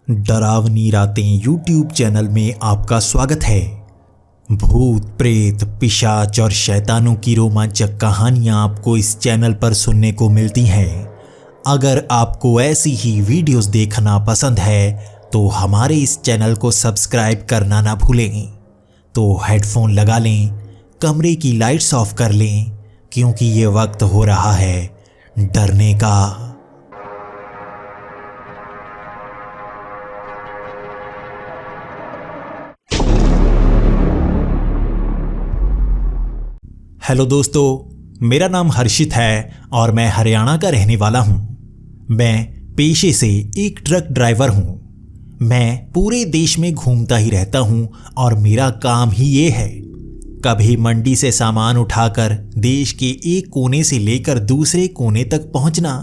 डरावनी रातें YouTube channel में आपका स्वागत है। भूत प्रेत पिशाच और शैतानों की रोमांचक कहानियां आपको इस चैनल पर सुनने को मिलती हैं। अगर आपको ऐसी ही वीडियोस देखना पसंद है तो हमारे इस चैनल को सब्सक्राइब करना ना भूलें। तो हेडफोन लगा लें, कमरे की लाइट्स ऑफ कर लें, क्योंकि ये वक्त हो रहा है डरने का। हेलो दोस्तों, मेरा नाम हर्षित है और मैं हरियाणा का रहने वाला हूँ। मैं पेशे से एक ट्रक ड्राइवर हूँ। मैं पूरे देश में घूमता ही रहता हूँ और मेरा काम ही ये है। कभी मंडी से सामान उठाकर देश के एक कोने से लेकर दूसरे कोने तक पहुँचना,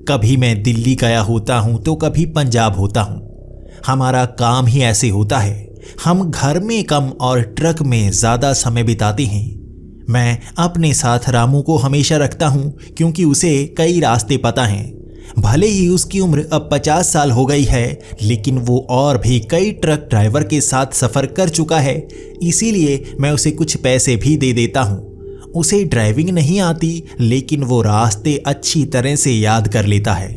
कभी मैं दिल्ली गया होता हूँ तो कभी पंजाब होता हूँ। हमारा काम ही ऐसे होता है। हम घर में कम और ट्रक में ज़्यादा समय बिताते हैं। मैं अपने साथ रामू को हमेशा रखता हूँ क्योंकि उसे कई रास्ते पता हैं। भले ही उसकी उम्र अब 50 साल हो गई है, लेकिन वो और भी कई ट्रक ड्राइवर के साथ सफ़र कर चुका है। इसीलिए मैं उसे कुछ पैसे भी दे देता हूँ। उसे ड्राइविंग नहीं आती, लेकिन वो रास्ते अच्छी तरह से याद कर लेता है।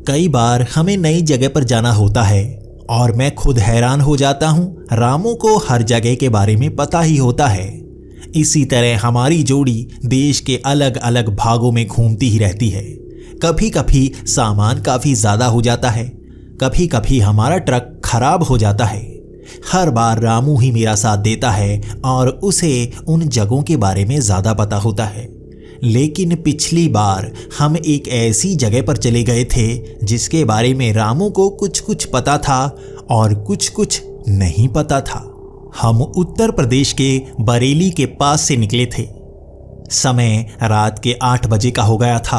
कई बार हमें नई जगह पर जाना होता है और मैं खुद हैरान हो जाता हूँ। रामू को हर जगह के बारे में पता ही होता है। इसी तरह हमारी जोड़ी देश के अलग अलग भागों में घूमती ही रहती है। कभी कभी सामान काफ़ी ज़्यादा हो जाता है, कभी कभी हमारा ट्रक खराब हो जाता है। हर बार रामू ही मेरा साथ देता है और उसे उन जगहों के बारे में ज़्यादा पता होता है। लेकिन पिछली बार हम एक ऐसी जगह पर चले गए थे जिसके बारे में रामू को कुछ कुछ पता था और कुछ कुछ नहीं पता था। हम उत्तर प्रदेश के बरेली के पास से निकले थे। समय रात के 8 बजे का हो गया था।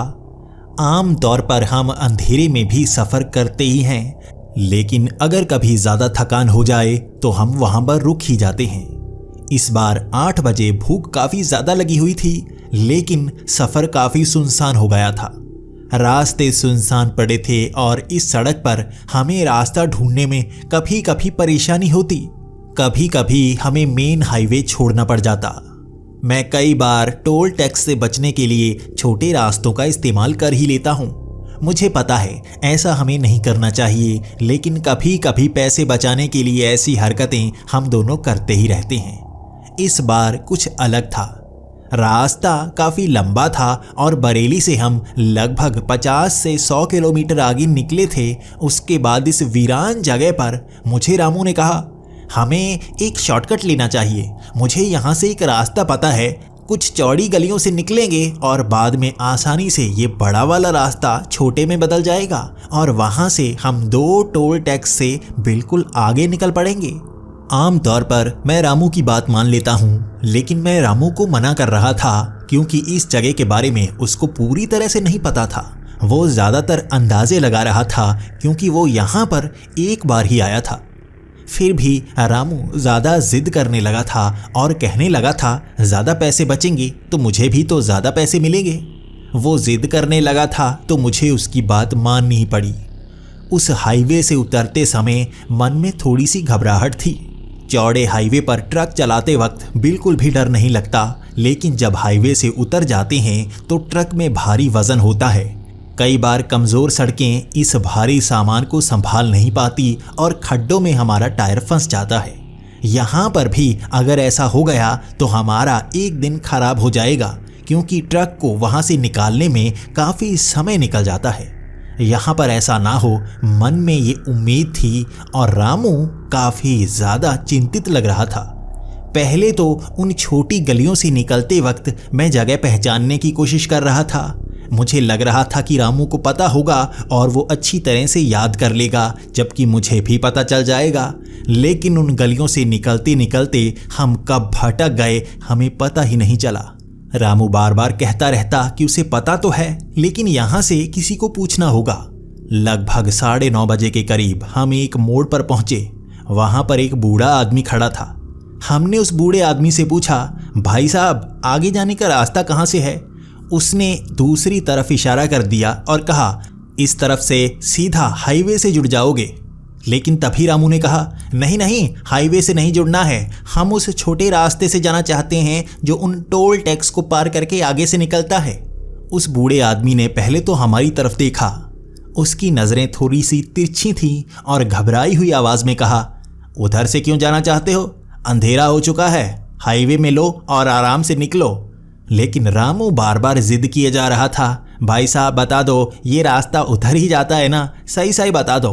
आम तौर पर हम अंधेरे में भी सफ़र करते ही हैं, लेकिन अगर कभी ज़्यादा थकान हो जाए तो हम वहाँ पर रुक ही जाते हैं। इस बार 8 बजे भूख काफ़ी ज़्यादा लगी हुई थी, लेकिन सफ़र काफ़ी सुनसान हो गया था। रास्ते सुनसान पड़े थे और इस सड़क पर हमें रास्ता ढूंढने में कभी कभी परेशानी होती। कभी कभी हमें मेन हाईवे छोड़ना पड़ जाता। मैं कई बार टोल टैक्स से बचने के लिए छोटे रास्तों का इस्तेमाल कर ही लेता हूँ। मुझे पता है ऐसा हमें नहीं करना चाहिए, लेकिन कभी कभी पैसे बचाने के लिए ऐसी हरकतें हम दोनों करते ही रहते हैं। इस बार कुछ अलग था। रास्ता काफ़ी लंबा था और बरेली से हम लगभग 50 से 100 किलोमीटर आगे निकले थे। उसके बाद इस वीरान जगह पर मुझे रामू ने कहा, हमें एक शॉर्टकट लेना चाहिए। मुझे यहाँ से एक रास्ता पता है। कुछ चौड़ी गलियों से निकलेंगे और बाद में आसानी से ये बड़ा वाला रास्ता छोटे में बदल जाएगा और वहाँ से हम 2 टोल टैक्स से बिल्कुल आगे निकल पड़ेंगे। आमतौर पर मैं रामू की बात मान लेता हूँ, लेकिन मैं रामू को मना कर रहा था क्योंकि इस जगह के बारे में उसको पूरी तरह से नहीं पता था। वो ज़्यादातर अंदाजे लगा रहा था क्योंकि वो यहाँ पर एक बार ही आया था। फिर भी रामू ज़्यादा जिद करने लगा था और कहने लगा था, ज़्यादा पैसे बचेंगे तो मुझे भी तो ज़्यादा पैसे मिलेंगे। वो जिद करने लगा था तो मुझे उसकी बात माननी ही पड़ी। उस हाईवे से उतरते समय मन में थोड़ी सी घबराहट थी। चौड़े हाईवे पर ट्रक चलाते वक्त बिल्कुल भी डर नहीं लगता, लेकिन जब हाईवे से उतर जाते हैं तो ट्रक में भारी वज़न होता है। कई बार कमज़ोर सड़कें इस भारी सामान को संभाल नहीं पाती और खड्डों में हमारा टायर फंस जाता है। यहाँ पर भी अगर ऐसा हो गया तो हमारा एक दिन खराब हो जाएगा, क्योंकि ट्रक को वहाँ से निकालने में काफ़ी समय निकल जाता है। यहाँ पर ऐसा ना हो, मन में ये उम्मीद थी और रामू काफ़ी ज़्यादा चिंतित लग रहा था। पहले तो उन छोटी गलियों से निकलते वक्त मैं जगह पहचानने की कोशिश कर रहा था। मुझे लग रहा था कि रामू को पता होगा और वो अच्छी तरह से याद कर लेगा, जबकि मुझे भी पता चल जाएगा। लेकिन उन गलियों से निकलते निकलते हम कब भटक गए हमें पता ही नहीं चला। रामू बार बार कहता रहता कि उसे पता तो है, लेकिन यहाँ से किसी को पूछना होगा। लगभग 9:30 बजे के करीब हम एक मोड़ पर पहुँचे। वहाँ पर एक बूढ़ा आदमी खड़ा था। हमने उस बूढ़े आदमी से पूछा, भाई साहब, आगे जाने का रास्ता कहाँ से है? उसने दूसरी तरफ इशारा कर दिया और कहा, इस तरफ से सीधा हाईवे से जुड़ जाओगे। लेकिन तभी रामू ने कहा, नहीं नहीं, हाईवे से नहीं जुड़ना है, हम उस छोटे रास्ते से जाना चाहते हैं जो उन टोल टैक्स को पार करके आगे से निकलता है। उस बूढ़े आदमी ने पहले तो हमारी तरफ देखा, उसकी नज़रें थोड़ी सी तिरछी थीं और घबराई हुई आवाज़ में कहा, उधर से क्यों जाना चाहते हो? अंधेरा हो चुका है, हाईवे में लो और आराम से निकलो। लेकिन रामू बार बार जिद किए जा रहा था, भाई साहब बता दो, ये रास्ता उधर ही जाता है ना, सही सही बता दो।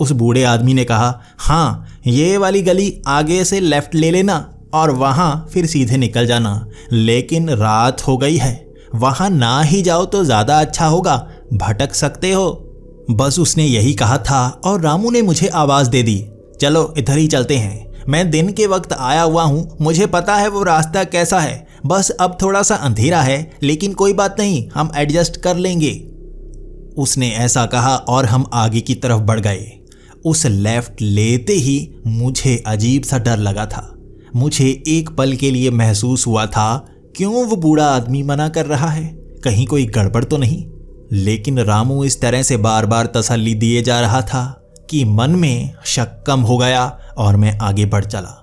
उस बूढ़े आदमी ने कहा, हाँ ये वाली गली आगे से लेफ्ट ले लेना और वहाँ फिर सीधे निकल जाना, लेकिन रात हो गई है, वहाँ ना ही जाओ तो ज़्यादा अच्छा होगा, भटक सकते हो। बस उसने यही कहा था और रामू ने मुझे आवाज़ दे दी, चलो इधर ही चलते हैं, मैं दिन के वक्त आया हुआ हूँ, मुझे पता है वो रास्ता कैसा है, बस अब थोड़ा सा अंधेरा है, लेकिन कोई बात नहीं, हम एडजस्ट कर लेंगे। उसने ऐसा कहा और हम आगे की तरफ बढ़ गए। उस लेफ्ट लेते ही मुझे अजीब सा डर लगा था। मुझे एक पल के लिए महसूस हुआ था, क्यों वो बूढ़ा आदमी मना कर रहा है, कहीं कोई गड़बड़ तो नहीं। लेकिन रामू इस तरह से बार बार तसल्ली दिए जा रहा था कि मन में शक कम हो गया और मैं आगे बढ़ चला।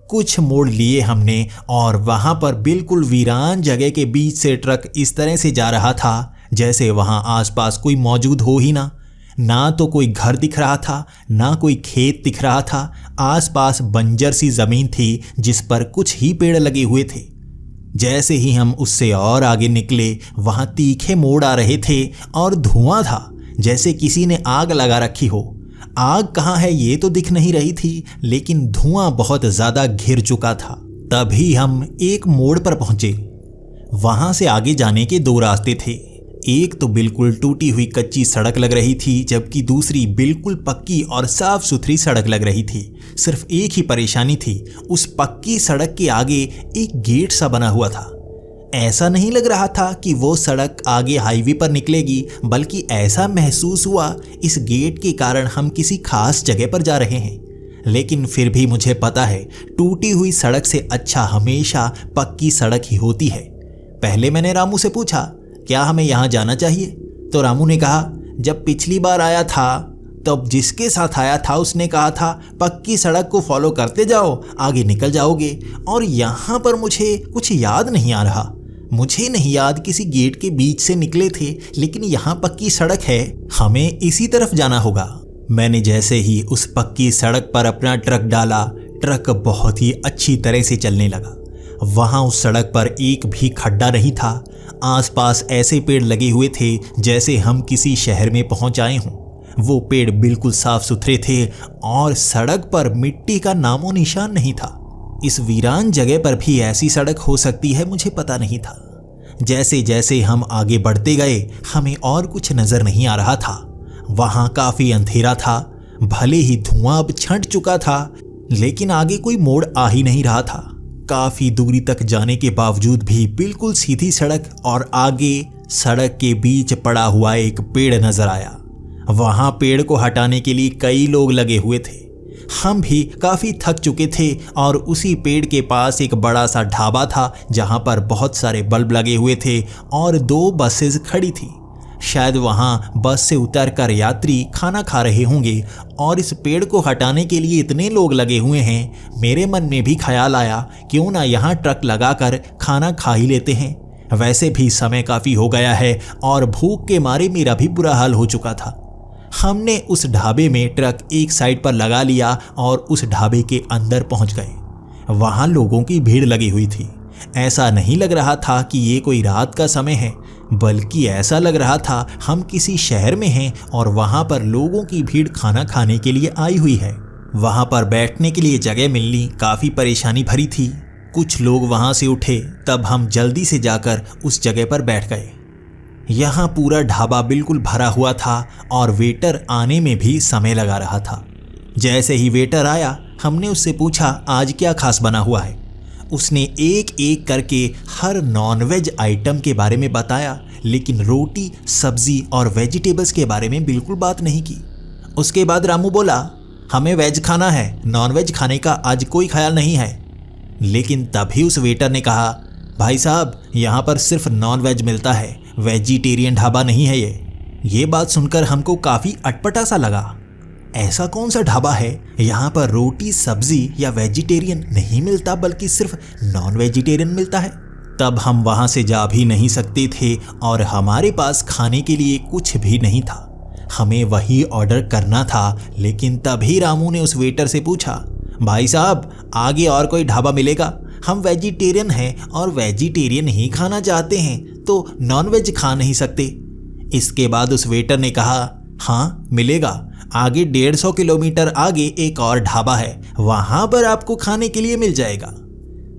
कुछ मोड़ लिए हमने और वहाँ पर बिल्कुल वीरान जगह के बीच से ट्रक इस तरह से जा रहा था जैसे वहाँ आसपास कोई मौजूद हो ही ना तो कोई घर दिख रहा था, ना कोई खेत दिख रहा था। आसपास बंजर सी ज़मीन थी जिस पर कुछ ही पेड़ लगे हुए थे। जैसे ही हम उससे और आगे निकले, वहाँ तीखे मोड़ आ रहे थे और धुआं था, जैसे किसी ने आग लगा रखी हो। आग कहाँ है ये तो दिख नहीं रही थी, लेकिन धुआं बहुत ज़्यादा घिर चुका था। तभी हम एक मोड़ पर पहुँचे। वहाँ से आगे जाने के दो रास्ते थे। एक तो बिल्कुल टूटी हुई कच्ची सड़क लग रही थी, जबकि दूसरी बिल्कुल पक्की और साफ सुथरी सड़क लग रही थी। सिर्फ एक ही परेशानी थी, उस पक्की सड़क के आगे एक गेट सा बना हुआ था। ऐसा नहीं लग रहा था कि वो सड़क आगे हाईवे पर निकलेगी, बल्कि ऐसा महसूस हुआ इस गेट के कारण हम किसी खास जगह पर जा रहे हैं। लेकिन फिर भी मुझे पता है, टूटी हुई सड़क से अच्छा हमेशा पक्की सड़क ही होती है। पहले मैंने रामू से पूछा, क्या हमें यहाँ जाना चाहिए? तो रामू ने कहा, जब पिछली बार आया था तब जिसके साथ आया था उसने कहा था पक्की सड़क को फॉलो करते जाओ, आगे निकल जाओगे। और यहाँ पर मुझे कुछ याद नहीं आ रहा। मुझे नहीं याद किसी गेट के बीच से निकले थे, लेकिन यहाँ पक्की सड़क है, हमें इसी तरफ जाना होगा। मैंने जैसे ही उस पक्की सड़क पर अपना ट्रक डाला, ट्रक बहुत ही अच्छी तरह से चलने लगा। वहाँ उस सड़क पर एक भी खड्डा नहीं था। आसपास ऐसे पेड़ लगे हुए थे जैसे हम किसी शहर में पहुँच आए हों। वो पेड़ बिल्कुल साफ सुथरे थे और सड़क पर मिट्टी का नामो निशान नहीं था। इस वीरान जगह पर भी ऐसी सड़क हो सकती है, मुझे पता नहीं था। जैसे जैसे हम आगे बढ़ते गए, हमें और कुछ नज़र नहीं आ रहा था। वहाँ काफ़ी अंधेरा था। भले ही धुआं अब छंट चुका था, लेकिन आगे कोई मोड़ आ ही नहीं रहा था। काफ़ी दूरी तक जाने के बावजूद भी बिल्कुल सीधी सड़क और आगे सड़क के बीच पड़ा हुआ एक पेड़ नज़र आया। वहाँ पेड़ को हटाने के लिए कई लोग लगे हुए थे। हम भी काफ़ी थक चुके थे और उसी पेड़ के पास एक बड़ा सा ढाबा था जहाँ पर बहुत सारे बल्ब लगे हुए थे और 2 बसेस खड़ी थी। शायद वहाँ बस से उतरकर यात्री खाना खा रहे होंगे और इस पेड़ को हटाने के लिए इतने लोग लगे हुए हैं। मेरे मन में भी ख्याल आया, क्यों ना यहाँ ट्रक लगाकर खाना खा ही लेते हैं। वैसे भी समय काफ़ी हो गया है और भूख के मारे मेरा भी बुरा हाल हो चुका था। हमने उस ढाबे में ट्रक एक साइड पर लगा लिया और उस ढाबे के अंदर पहुंच गए। वहां लोगों की भीड़ लगी हुई थी। ऐसा नहीं लग रहा था कि ये कोई रात का समय है, बल्कि ऐसा लग रहा था हम किसी शहर में हैं और वहां पर लोगों की भीड़ खाना खाने के लिए आई हुई है। वहां पर बैठने के लिए जगह मिलनी काफ़ी परेशानी भरी थी। कुछ लोग वहां से उठे, तब हम जल्दी से जाकर उस जगह पर बैठ गए। यहाँ पूरा ढाबा बिल्कुल भरा हुआ था और वेटर आने में भी समय लगा रहा था। जैसे ही वेटर आया, हमने उससे पूछा आज क्या खास बना हुआ है। उसने एक एक करके हर नॉनवेज आइटम के बारे में बताया, लेकिन रोटी, सब्जी और वेजिटेबल्स के बारे में बिल्कुल बात नहीं की। उसके बाद रामू बोला, हमें वेज खाना है, नॉनवेज खाने का आज कोई ख्याल नहीं है। लेकिन तभी उस वेटर ने कहा, भाई साहब यहाँ पर सिर्फ नॉन वेज मिलता है, वेजिटेरियन ढाबा नहीं है ये। बात सुनकर हमको काफ़ी अटपटा सा लगा। ऐसा कौन सा ढाबा है यहाँ पर रोटी सब्जी या वेजिटेरियन नहीं मिलता बल्कि सिर्फ नॉन वेजिटेरियन मिलता है। तब हम वहाँ से जा भी नहीं सकते थे और हमारे पास खाने के लिए कुछ भी नहीं था। हमें वही ऑर्डर करना था, लेकिन तभी रामू ने उस वेटर से पूछा, भाई साहब आगे और कोई ढाबा मिलेगा? हम वेजिटेरियन हैं और वेजिटेरियन ही खाना चाहते हैं, तो नॉन वेज खा नहीं सकते। इसके बाद उस वेटर ने कहा, हाँ मिलेगा, आगे 150 किलोमीटर आगे एक और ढाबा है, वहाँ पर आपको खाने के लिए मिल जाएगा।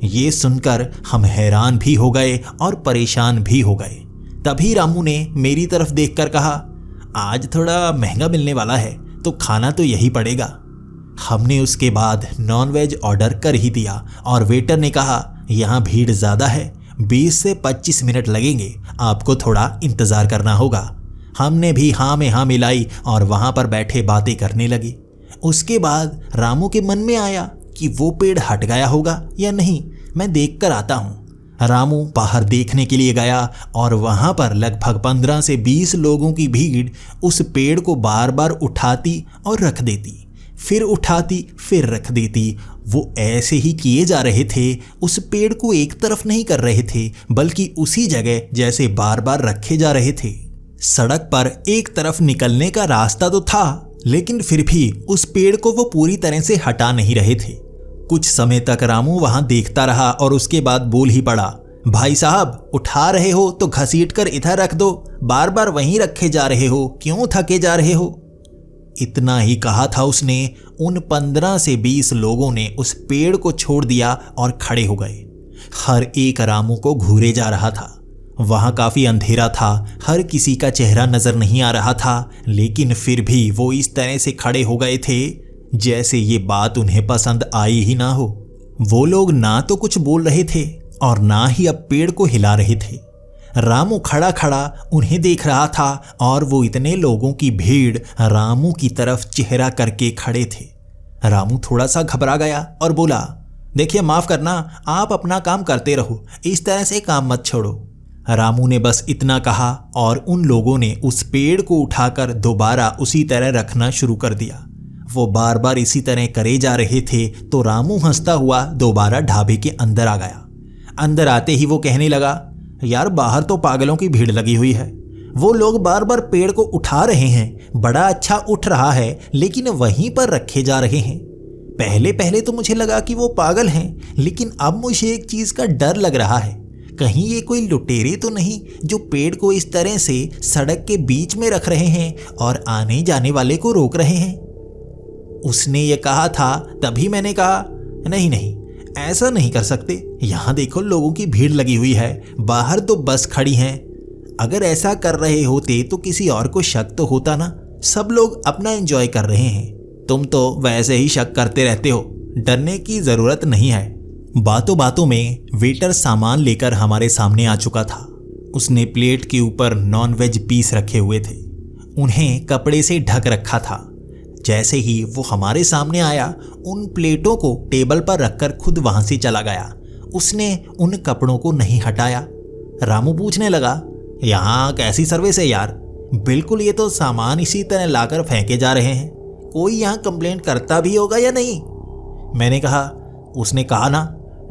ये सुनकर हम हैरान भी हो गए और परेशान भी हो गए। तभी रामू ने मेरी तरफ देखकर कहा, आज थोड़ा महंगा मिलने वाला है तो खाना तो यही पड़ेगा। हमने उसके बाद नॉन वेज ऑर्डर कर ही दिया और वेटर ने कहा, यहाँ भीड़ ज़्यादा है, 20 से 25 मिनट लगेंगे, आपको थोड़ा इंतज़ार करना होगा। हमने भी हाँ में हाँ मिलाई और वहाँ पर बैठे बातें करने लगी। उसके बाद रामू के मन में आया कि वो पेड़ हट गया होगा या नहीं, मैं देख कर आता हूँ। रामू बाहर देखने के लिए गया और वहाँ पर लगभग 15 से 20 लोगों की भीड़ उस पेड़ को बार बार उठाती और रख देती, फिर उठाती फिर रख देती। वो ऐसे ही किए जा रहे थे, उस पेड़ को एक तरफ नहीं कर रहे थे बल्कि उसी जगह जैसे बार बार रखे जा रहे थे। सड़क पर एक तरफ निकलने का रास्ता तो था, लेकिन फिर भी उस पेड़ को वो पूरी तरह से हटा नहीं रहे थे। कुछ समय तक रामू वहां देखता रहा और उसके बाद बोल ही पड़ा, भाई साहब उठा रहे हो तो घसीट कर इधर रख दो, बार बार वहीं रखे जा रहे हो, क्यों थके जा रहे हो? इतना ही कहा था उसने, उन 15 से 20 लोगों ने उस पेड़ को छोड़ दिया और खड़े हो गए। हर एक रामू को घूरे जा रहा था। वहाँ काफ़ी अंधेरा था, हर किसी का चेहरा नज़र नहीं आ रहा था, लेकिन फिर भी वो इस तरह से खड़े हो गए थे जैसे ये बात उन्हें पसंद आई ही ना हो। वो लोग ना तो कुछ बोल रहे थे और ना ही अब पेड़ को हिला रहे थे। रामू खड़ा खड़ा उन्हें देख रहा था और वो इतने लोगों की भीड़ रामू की तरफ चेहरा करके खड़े थे। रामू थोड़ा सा घबरा गया और बोला, देखिए माफ़ करना, आप अपना काम करते रहो, इस तरह से काम मत छोड़ो। रामू ने बस इतना कहा और उन लोगों ने उस पेड़ को उठाकर दोबारा उसी तरह रखना शुरू कर दिया। वो बार बार इसी तरह करे जा रहे थे तो रामू हंसता हुआ दोबारा ढाबे के अंदर आ गया। अंदर आते ही वो कहने लगा, यार बाहर तो पागलों की भीड़ लगी हुई है, वो लोग बार बार पेड़ को उठा रहे हैं, बड़ा अच्छा उठ रहा है, लेकिन वहीं पर रखे जा रहे हैं। पहले पहले तो मुझे लगा कि वो पागल हैं, लेकिन अब मुझे एक चीज़ का डर लग रहा है, कहीं ये कोई लुटेरे तो नहीं जो पेड़ को इस तरह से सड़क के बीच में रख रहे हैं और आने जाने वाले को रोक रहे हैं। उसने ये कहा था, तभी मैंने कहा, नहीं नहीं ऐसा नहीं कर सकते, यहाँ देखो लोगों की भीड़ लगी हुई है, बाहर तो बस खड़ी हैं, अगर ऐसा कर रहे होते तो किसी और को शक तो होता ना, सब लोग अपना एंजॉय कर रहे हैं, तुम तो वैसे ही शक करते रहते हो, डरने की ज़रूरत नहीं है। बातों बातों में वेटर सामान लेकर हमारे सामने आ चुका था। उसने प्लेट के ऊपर नॉन वेज पीस रखे हुए थे, उन्हें कपड़े से ढक रखा था। जैसे ही वो हमारे सामने आया, उन प्लेटों को टेबल पर रखकर खुद वहां से चला गया। उसने उन कपड़ों को नहीं हटाया। रामू पूछने लगा, यहाँ कैसी सर्विस है यार, बिल्कुल ये तो सामान इसी तरह लाकर फेंके जा रहे हैं, कोई यहाँ कंप्लेंट करता भी होगा या नहीं? मैंने कहा, उसने कहा ना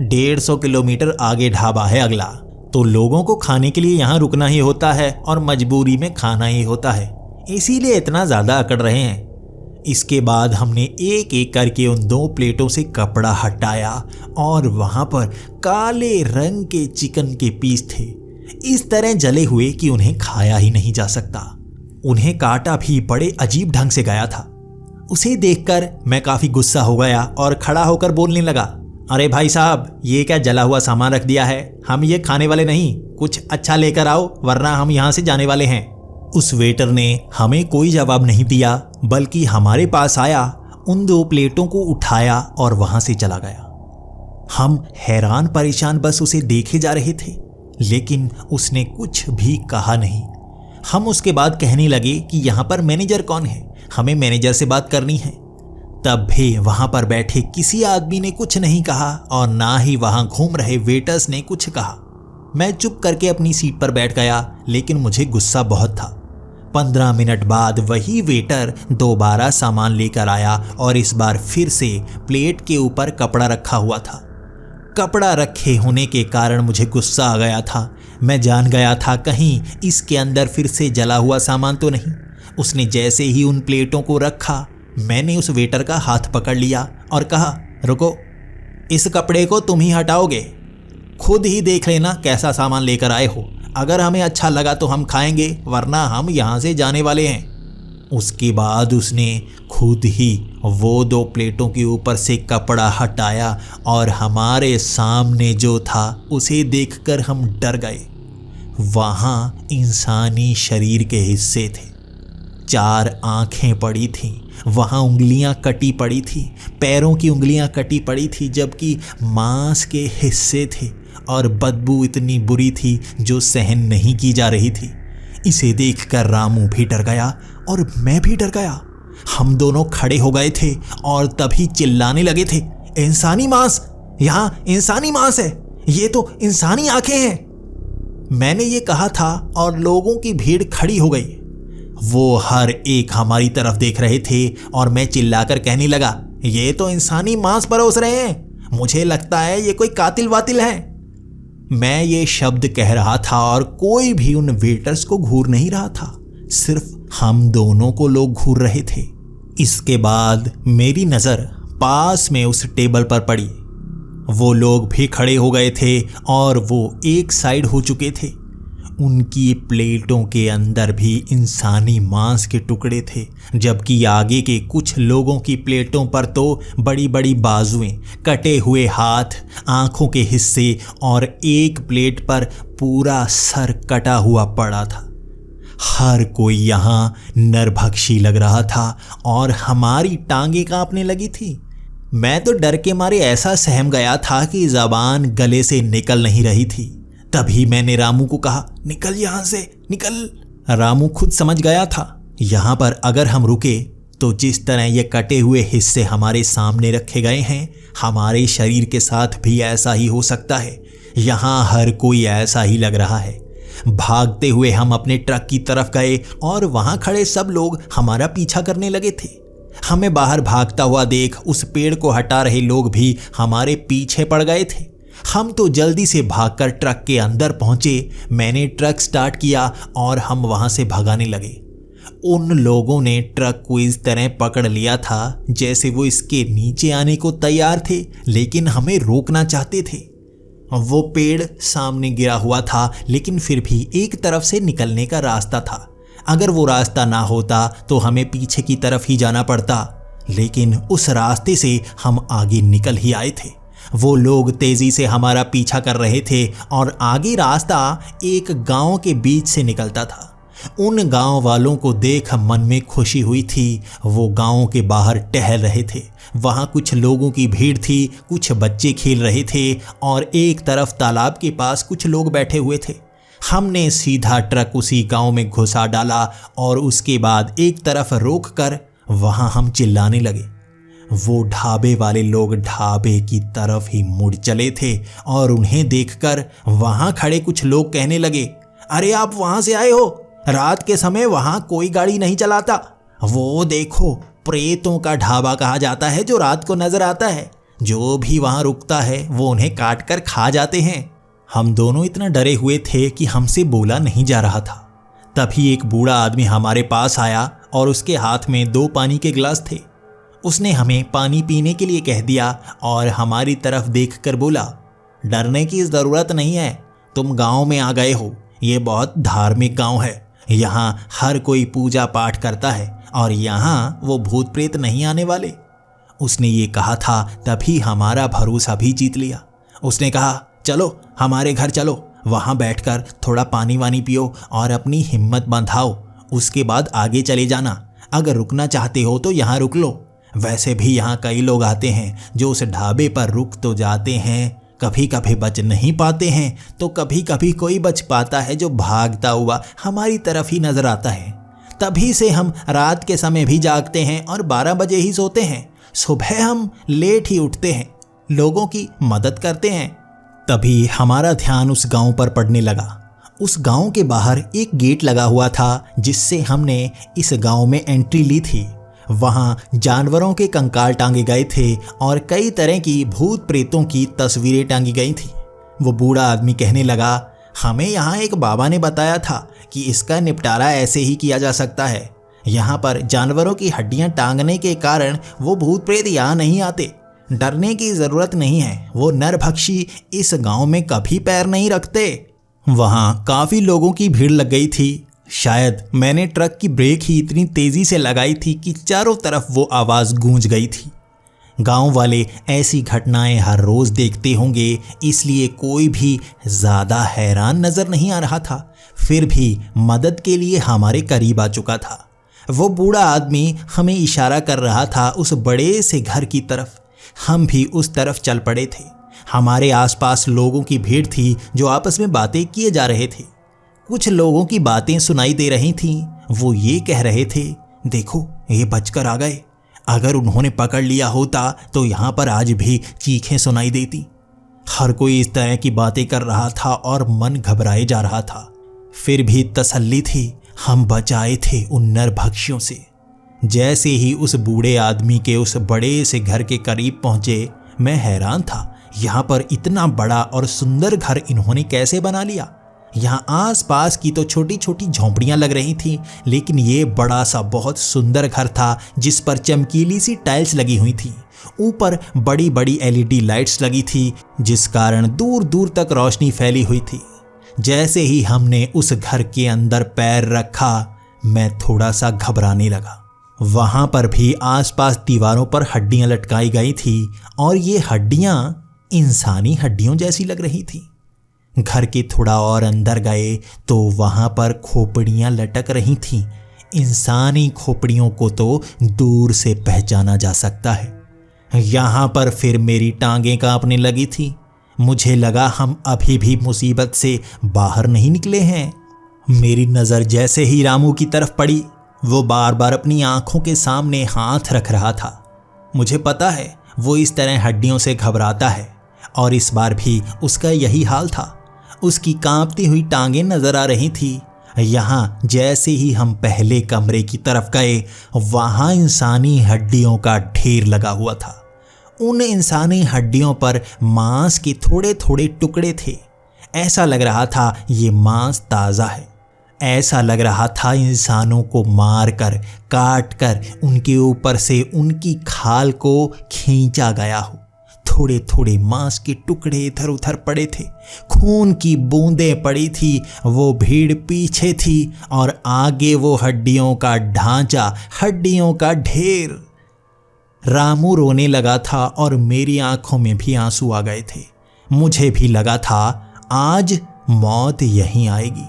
150 किलोमीटर आगे ढाबा है अगला, तो लोगों को खाने के लिए यहाँ रुकना ही होता है और मजबूरी में खाना ही होता है, इसीलिए इतना ज़्यादा अकड़ रहे हैं। इसके बाद हमने एक एक करके उन 2 प्लेटों से कपड़ा हटाया और वहाँ पर काले रंग के चिकन के पीस थे, इस तरह जले हुए कि उन्हें खाया ही नहीं जा सकता। उन्हें काटा भी बड़े अजीब ढंग से गया था। उसे देखकर मैं काफ़ी गुस्सा हो गया और खड़ा होकर बोलने लगा, अरे भाई साहब ये क्या जला हुआ सामान रख दिया है, हम ये खाने वाले नहीं, कुछ अच्छा लेकर आओ वरना हम यहाँ से जाने वाले हैं। उस वेटर ने हमें कोई जवाब नहीं दिया, बल्कि हमारे पास आया, उन 2 प्लेटों को उठाया और वहां से चला गया। हम हैरान परेशान बस उसे देखे जा रहे थे, लेकिन उसने कुछ भी कहा नहीं। हम उसके बाद कहने लगे कि यहाँ पर मैनेजर कौन है, हमें मैनेजर से बात करनी है। तब भी वहां पर बैठे किसी आदमी ने कुछ नहीं कहा और ना ही वहां घूम रहे वेटर्स ने कुछ कहा। मैं चुप करके अपनी सीट पर बैठ गया, लेकिन मुझे गुस्सा बहुत था। 15 मिनट बाद वही वेटर दोबारा सामान लेकर आया और इस बार फिर से प्लेट के ऊपर कपड़ा रखा हुआ था। कपड़ा रखे होने के कारण मुझे गुस्सा आ गया था। मैं जान गया था कहीं इसके अंदर फिर से जला हुआ सामान तो नहीं। उसने जैसे ही उन प्लेटों को रखा, मैंने उस वेटर का हाथ पकड़ लिया और कहा, रुको, इस कपड़े को तुम ही हटाओगे? खुद ही देख लेना कैसा सामान लेकर आए हो। अगर हमें अच्छा लगा तो हम खाएंगे, वरना हम यहाँ से जाने वाले हैं। उसके बाद उसने खुद ही वो 2 प्लेटों के ऊपर से कपड़ा हटाया और हमारे सामने जो था उसे देखकर हम डर गए। वहाँ इंसानी शरीर के हिस्से थे। 4 आंखें पड़ी थीं, वहाँ उंगलियां कटी पड़ी थी, पैरों की उंगलियां कटी पड़ी थी, जबकि मांस के हिस्से थे और बदबू इतनी बुरी थी जो सहन नहीं की जा रही थी। इसे देखकर रामू भी डर गया और मैं भी डर गया। हम दोनों खड़े हो गए थे और तभी चिल्लाने लगे थे, इंसानी मांस, यहाँ इंसानी मांस है, ये तो इंसानी आंखें हैं। मैंने ये कहा था और लोगों की भीड़ खड़ी हो गई। वो हर एक हमारी तरफ देख रहे थे और मैं चिल्लाकर कहने लगा, ये तो इंसानी मांस परोस रहे हैं, मुझे लगता है ये कोई कातिल वातिल है। मैं ये शब्द कह रहा था और कोई भी उन वेटर्स को घूर नहीं रहा था, सिर्फ हम दोनों को लोग घूर रहे थे। इसके बाद मेरी नज़र पास में उस टेबल पर पड़ी। वो लोग भी खड़े हो गए थे और वो एक साइड हो चुके थे। उनकी प्लेटों के अंदर भी इंसानी मांस के टुकड़े थे, जबकि आगे के कुछ लोगों की प्लेटों पर तो बड़ी बड़ी बाजुएं, कटे हुए हाथ, आंखों के हिस्से और एक प्लेट पर पूरा सर कटा हुआ पड़ा था। हर कोई यहाँ नरभक्षी लग रहा था और हमारी टांगें कांपने लगी थी। मैं तो डर के मारे ऐसा सहम गया था कि ज़बान गले से निकल नहीं रही थी। तभी मैंने रामू को कहा, निकल यहाँ से, निकल। रामू खुद समझ गया था यहाँ पर अगर हम रुके तो जिस तरह ये कटे हुए हिस्से हमारे सामने रखे गए हैं, हमारे शरीर के साथ भी ऐसा ही हो सकता है। यहाँ हर कोई ऐसा ही लग रहा है। भागते हुए हम अपने ट्रक की तरफ गए और वहाँ खड़े सब लोग हमारा पीछा करने लगे थे। हमें बाहर भागता हुआ देख उस पेड़ को हटा रहे लोग भी हमारे पीछे पड़ गए थे। हम तो जल्दी से भागकर ट्रक के अंदर पहुंचे। मैंने ट्रक स्टार्ट किया और हम वहां से भगाने लगे। उन लोगों ने ट्रक को इस तरह पकड़ लिया था जैसे वो इसके नीचे आने को तैयार थे, लेकिन हमें रोकना चाहते थे। वो पेड़ सामने गिरा हुआ था, लेकिन फिर भी एक तरफ से निकलने का रास्ता था। अगर वो रास्ता ना होता तो हमें पीछे की तरफ ही जाना पड़ता, लेकिन उस रास्ते से हम आगे निकल ही आए थे। वो लोग तेजी से हमारा पीछा कर रहे थे और आगे रास्ता एक गांव के बीच से निकलता था। उन गांव वालों को देख मन में खुशी हुई थी। वो गांव के बाहर टहल रहे थे। वहां कुछ लोगों की भीड़ थी, कुछ बच्चे खेल रहे थे और एक तरफ तालाब के पास कुछ लोग बैठे हुए थे। हमने सीधा ट्रक उसी गांव में घुसा डाला और उसके बाद एक तरफ रोक कर वहां हम चिल्लाने लगे। वो ढाबे वाले लोग ढाबे की तरफ ही मुड़ चले थे और उन्हें देखकर वहां खड़े कुछ लोग कहने लगे, अरे आप वहां से आए हो? रात के समय वहां कोई गाड़ी नहीं चलाता। वो देखो, प्रेतों का ढाबा कहा जाता है जो रात को नजर आता है। जो भी वहां रुकता है वो उन्हें काट कर खा जाते हैं। हम दोनों इतना डरे हुए थे कि हमसे बोला नहीं जा रहा था। तभी एक बूढ़ा आदमी हमारे पास आया और उसके हाथ में 2 पानी के गिलास थे। उसने हमें पानी पीने के लिए कह दिया और हमारी तरफ देखकर बोला, डरने की ज़रूरत नहीं है, तुम गांव में आ गए हो। ये बहुत धार्मिक गांव है। यहाँ हर कोई पूजा पाठ करता है और यहाँ वो भूत प्रेत नहीं आने वाले। उसने ये कहा था, तभी हमारा भरोसा भी जीत लिया। उसने कहा, चलो हमारे घर चलो, वहाँ बैठकर थोड़ा पानी वानी पियो और अपनी हिम्मत बंधाओ। उसके बाद आगे चले जाना। अगर रुकना चाहते हो तो यहाँ रुक लो। वैसे भी यहाँ कई लोग आते हैं जो उस ढाबे पर रुक तो जाते हैं, कभी कभी बच नहीं पाते हैं, तो कभी कभी कोई बच पाता है जो भागता हुआ हमारी तरफ ही नजर आता है। तभी से हम रात के समय भी जागते हैं और 12 बजे ही सोते हैं। सुबह हम लेट ही उठते हैं, लोगों की मदद करते हैं। तभी हमारा ध्यान उस गांव पर पड़ने लगा। उस गांव के बाहर एक गेट लगा हुआ था जिससे हमने इस गांव में एंट्री ली थी। वहां जानवरों के कंकाल टांगे गए थे और कई तरह की भूत प्रेतों की तस्वीरें टांगी गई थी। वो बूढ़ा आदमी कहने लगा, हमें यहाँ एक बाबा ने बताया था कि इसका निपटारा ऐसे ही किया जा सकता है। यहाँ पर जानवरों की हड्डियाँ टांगने के कारण वो भूत प्रेत यहाँ नहीं आते। डरने की ज़रूरत नहीं है, वो नरभक्षी इस गांव में कभी पैर नहीं रखते। वहाँ काफ़ी लोगों की भीड़ लग गई थी। शायद मैंने ट्रक की ब्रेक ही इतनी तेज़ी से लगाई थी कि चारों तरफ वो आवाज़ गूंज गई थी। गांव वाले ऐसी घटनाएं हर रोज़ देखते होंगे, इसलिए कोई भी ज़्यादा हैरान नज़र नहीं आ रहा था। फिर भी मदद के लिए हमारे करीब आ चुका था। वो बूढ़ा आदमी हमें इशारा कर रहा था उस बड़े से घर की तरफ। हम भी उस तरफ चल पड़े थे। हमारे आसपास लोगों की भीड़ थी जो आपस में बातें किए जा रहे थे। कुछ लोगों की बातें सुनाई दे रही थीं। वो ये कह रहे थे, देखो ये बचकर आ गए। अगर उन्होंने पकड़ लिया होता तो यहाँ पर आज भी चीखें सुनाई देती। हर कोई इस तरह की बातें कर रहा था और मन घबराए जा रहा था। फिर भी तसल्ली थी, हम बच आए थे उन नरभक्षियों से। जैसे ही उस बूढ़े आदमी के उस बड़े से घर के करीब पहुंचे, मैं हैरान था। यहाँ पर इतना बड़ा और सुंदर घर इन्होंने कैसे बना लिया। यहाँ आसपास की तो छोटी छोटी झोंपड़ियाँ लग रही थीं, लेकिन ये बड़ा सा बहुत सुंदर घर था जिस पर चमकीली सी टाइल्स लगी हुई थी। ऊपर बड़ी बड़ी LED लाइट्स लगी थी जिस कारण दूर दूर तक रोशनी फैली हुई थी। जैसे ही हमने उस घर के अंदर पैर रखा, मैं थोड़ा सा घबराने लगा। वहाँ पर भी आसपास दीवारों पर हड्डियाँ लटकाई गई थी और ये हड्डियाँ इंसानी हड्डियों जैसी लग रही थी। घर के थोड़ा और अंदर गए तो वहाँ पर खोपड़ियाँ लटक रही थीं। इंसानी खोपड़ियों को तो दूर से पहचाना जा सकता है। यहाँ पर फिर मेरी टांगें कांपने लगी थी। मुझे लगा हम अभी भी मुसीबत से बाहर नहीं निकले हैं। मेरी नज़र जैसे ही रामू की तरफ पड़ी, वो बार बार अपनी आंखों के सामने हाथ रख रहा था। मुझे पता है वो इस तरह हड्डियों से घबराता है और इस बार भी उसका यही हाल था। उसकी कांपती हुई टांगें नजर आ रही थी। यहाँ जैसे ही हम पहले कमरे की तरफ गए, वहाँ इंसानी हड्डियों का ढेर लगा हुआ था। उन इंसानी हड्डियों पर मांस के थोड़े थोड़े टुकड़े थे। ऐसा लग रहा था ये मांस ताज़ा है। ऐसा लग रहा था इंसानों को मार कर काट कर उनके ऊपर से उनकी खाल को खींचा गया हो। थोड़े थोड़े मांस के टुकड़े इधर उधर पड़े थे। खून की बूंदें पड़ी थी। वो भीड़ पीछे थी और आगे वो हड्डियों का ढांचा, हड्डियों का ढेर। रामू रोने लगा था और मेरी आंखों में भी आंसू आ गए थे। मुझे भी लगा था आज मौत यहीं आएगी।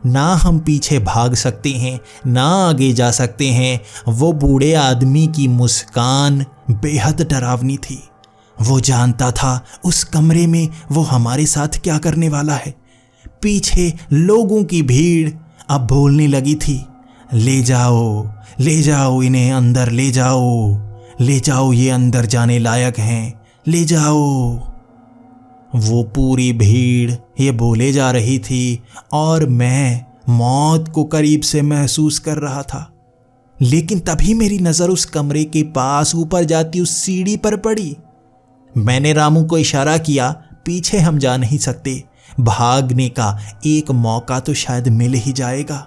ना हम पीछे भाग सकते हैं, ना आगे जा सकते हैं। वो बूढ़े आदमी की मुस्कान बेहद डरावनी थी। वो जानता था उस कमरे में वो हमारे साथ क्या करने वाला है। पीछे लोगों की भीड़ अब बोलने लगी थी, ले जाओ इन्हें अंदर, ले जाओ, ये अंदर जाने लायक हैं, ले जाओ। वो पूरी भीड़ ये बोले जा रही थी और मैं मौत को करीब से महसूस कर रहा था। लेकिन तभी मेरी नज़र उस कमरे के पास ऊपर जाती उस सीढ़ी पर पड़ी। मैंने रामू को इशारा किया, पीछे हम जा नहीं सकते, भागने का एक मौका तो शायद मिल ही जाएगा।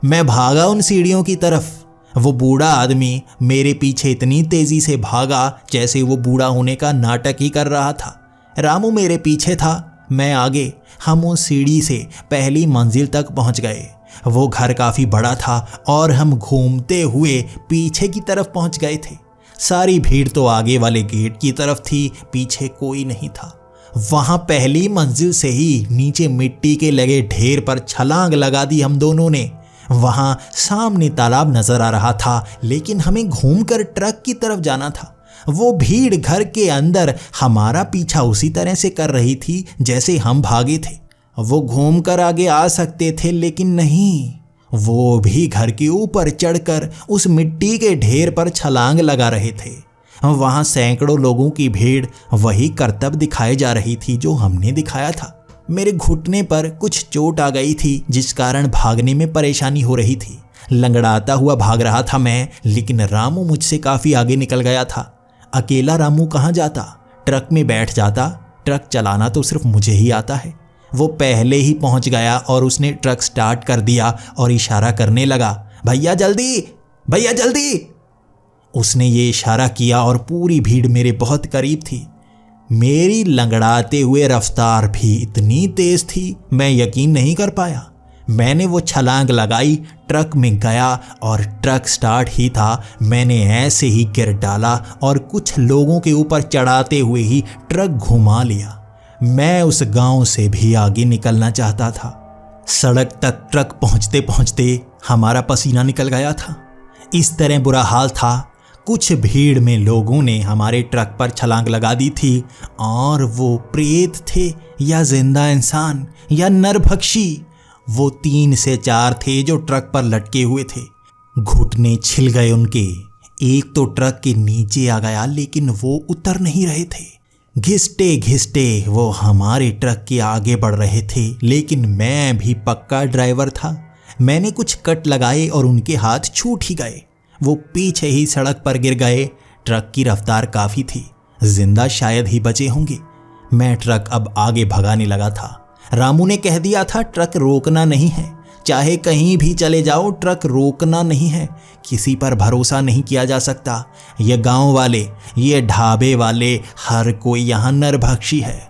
मैं भागा उन सीढ़ियों की तरफ। वो बूढ़ा आदमी मेरे पीछे इतनी तेजी से भागा जैसे वो बूढ़ा होने का नाटक ही कर रहा था। रामू मेरे पीछे था, मैं आगे। हम उस सीढ़ी से पहली मंजिल तक पहुंच गए। वो घर काफ़ी बड़ा था और हम घूमते हुए पीछे की तरफ पहुंच गए थे। सारी भीड़ तो आगे वाले गेट की तरफ थी, पीछे कोई नहीं था। वहाँ पहली मंजिल से ही नीचे मिट्टी के लगे ढेर पर छलांग लगा दी हम दोनों ने। वहाँ सामने तालाब नजर आ रहा था, लेकिन हमें घूमकर ट्रक की तरफ जाना था। वो भीड़ घर के अंदर हमारा पीछा उसी तरह से कर रही थी जैसे हम भागे थे। वो घूमकर आगे आ सकते थे, लेकिन नहीं, वो भी घर के ऊपर चढ़कर उस मिट्टी के ढेर पर छलांग लगा रहे थे। वहाँ सैकड़ों लोगों की भीड़ वही करतब दिखाए जा रही थी जो हमने दिखाया था। मेरे घुटने पर कुछ चोट आ गई थी जिस कारण भागने में परेशानी हो रही थी। लंगड़ाता हुआ भाग रहा था मैं, लेकिन रामू मुझसे काफ़ी आगे निकल गया था। अकेला रामू कहाँ जाता, ट्रक में बैठ जाता। ट्रक चलाना तो सिर्फ मुझे ही आता है। वो पहले ही पहुंच गया और उसने ट्रक स्टार्ट कर दिया और इशारा करने लगा, भैया जल्दी, भैया जल्दी। उसने ये इशारा किया और पूरी भीड़ मेरे बहुत करीब थी। मेरी लंगड़ाते हुए रफ्तार भी इतनी तेज थी, मैं यकीन नहीं कर पाया। मैंने वो छलांग लगाई, ट्रक में गया और ट्रक स्टार्ट ही था, मैंने ऐसे ही गिर डाला और कुछ लोगों के ऊपर चढ़ाते हुए ही ट्रक घुमा लिया। मैं उस गांव से भी आगे निकलना चाहता था। सड़क तक ट्रक पहुंचते पहुंचते हमारा पसीना निकल गया था। इस तरह बुरा हाल था। कुछ भीड़ में लोगों ने हमारे ट्रक पर छलांग लगा दी थी और वो प्रेत थे या जिंदा इंसान या नरभक्षी, वो 3 से 4 थे जो ट्रक पर लटके हुए थे। घुटने छिल गए उनके। एक तो ट्रक के नीचे आ गया, लेकिन वो उतर नहीं रहे थे। घिसटे घिसटे वो हमारे ट्रक के आगे बढ़ रहे थे, लेकिन मैं भी पक्का ड्राइवर था। मैंने कुछ कट लगाए और उनके हाथ छूट ही गए। वो पीछे ही सड़क पर गिर गए। ट्रक की रफ्तार काफ़ी थी, जिंदा शायद ही बचे होंगे। मैं ट्रक अब आगे भगाने लगा था। रामू ने कह दिया था ट्रक रोकना नहीं है, चाहे कहीं भी चले जाओ, ट्रक रोकना नहीं है। किसी पर भरोसा नहीं किया जा सकता। ये गांव वाले, ये ढाबे वाले, हर कोई यहाँ नरभक्षी है।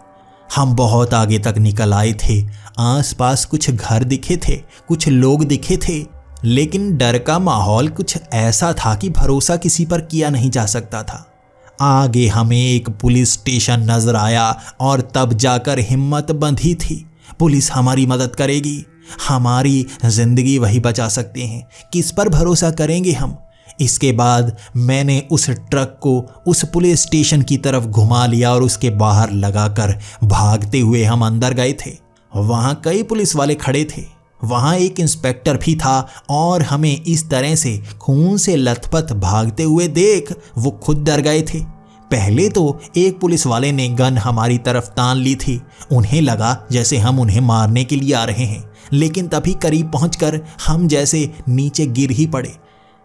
हम बहुत आगे तक निकल आए थे। आसपास कुछ घर दिखे थे, कुछ लोग दिखे थे, लेकिन डर का माहौल कुछ ऐसा था कि भरोसा किसी पर किया नहीं जा सकता था। आगे हमें एक पुलिस स्टेशन नजर आया और तब जाकर हिम्मत बंधी थी। पुलिस हमारी मदद करेगी, हमारी जिंदगी वही बचा सकते हैं। किस पर भरोसा करेंगे हम। इसके बाद मैंने उस ट्रक को उस पुलिस स्टेशन की तरफ घुमा लिया और उसके बाहर लगाकर भागते हुए हम अंदर गए थे। वहाँ कई पुलिस वाले खड़े थे। वहाँ एक इंस्पेक्टर भी था और हमें इस तरह से खून से लथपथ भागते हुए देख वो खुद डर गए थे। पहले तो एक पुलिस वाले ने गन हमारी तरफ तान ली थी। उन्हें लगा जैसे हम उन्हें मारने के लिए आ रहे हैं, लेकिन तभी करीब पहुंचकर हम जैसे नीचे गिर ही पड़े।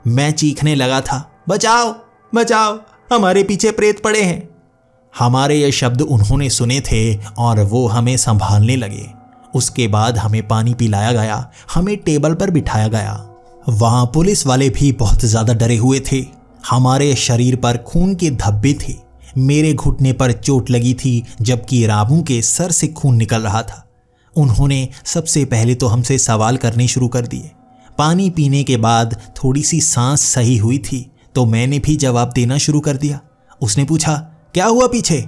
मैं चीखने लगा था, बचाओ बचाओ, हमारे पीछे प्रेत पड़े हैं। हमारे ये शब्द उन्होंने सुने थे और वो हमें संभालने लगे। उसके बाद हमें पानी पिलाया गया, हमें टेबल पर बिठाया गया। वहाँ पुलिस वाले भी बहुत ज़्यादा डरे हुए थे। हमारे शरीर पर खून के धब्बे थे। मेरे घुटने पर चोट लगी थी, जबकि रामू के सर से खून निकल रहा था। उन्होंने सबसे पहले तो हमसे सवाल करने शुरू कर दिए। पानी पीने के बाद थोड़ी सी सांस सही हुई थी तो मैंने भी जवाब देना शुरू कर दिया। उसने पूछा, क्या हुआ पीछे?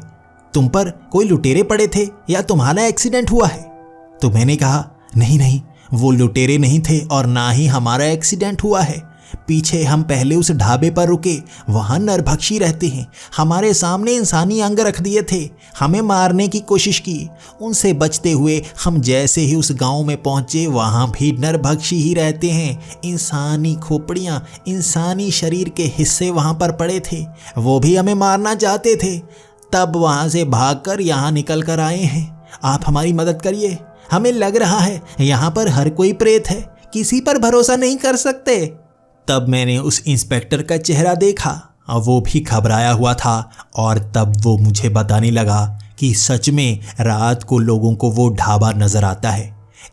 तुम पर कोई लुटेरे पड़े थे या तुम्हारा एक्सीडेंट हुआ है? तो मैंने कहा, नहीं नहीं, वो लुटेरे नहीं थे और ना ही हमारा एक्सीडेंट हुआ है। पीछे हम पहले उस ढाबे पर रुके, वहाँ नरभक्षी रहते हैं। हमारे सामने इंसानी अंग रख दिए थे, हमें मारने की कोशिश की। उनसे बचते हुए हम जैसे ही उस गांव में पहुँचे, वहाँ भी नरभक्षी ही रहते हैं। इंसानी खोपड़ियाँ, इंसानी शरीर के हिस्से वहाँ पर पड़े थे। वो भी हमें मारना चाहते थे। तब वहाँ से भागकर यहाँ निकल कर आए हैं। आप हमारी मदद करिए। हमें लग रहा है यहाँ पर हर कोई प्रेत है, किसी पर भरोसा नहीं कर सकते। तब मैंने उस इंस्पेक्टर का चेहरा देखा, वो भी घबराया हुआ था और तब वो मुझे बताने लगा कि सच में रात को लोगों को वो ढाबा नज़र आता है।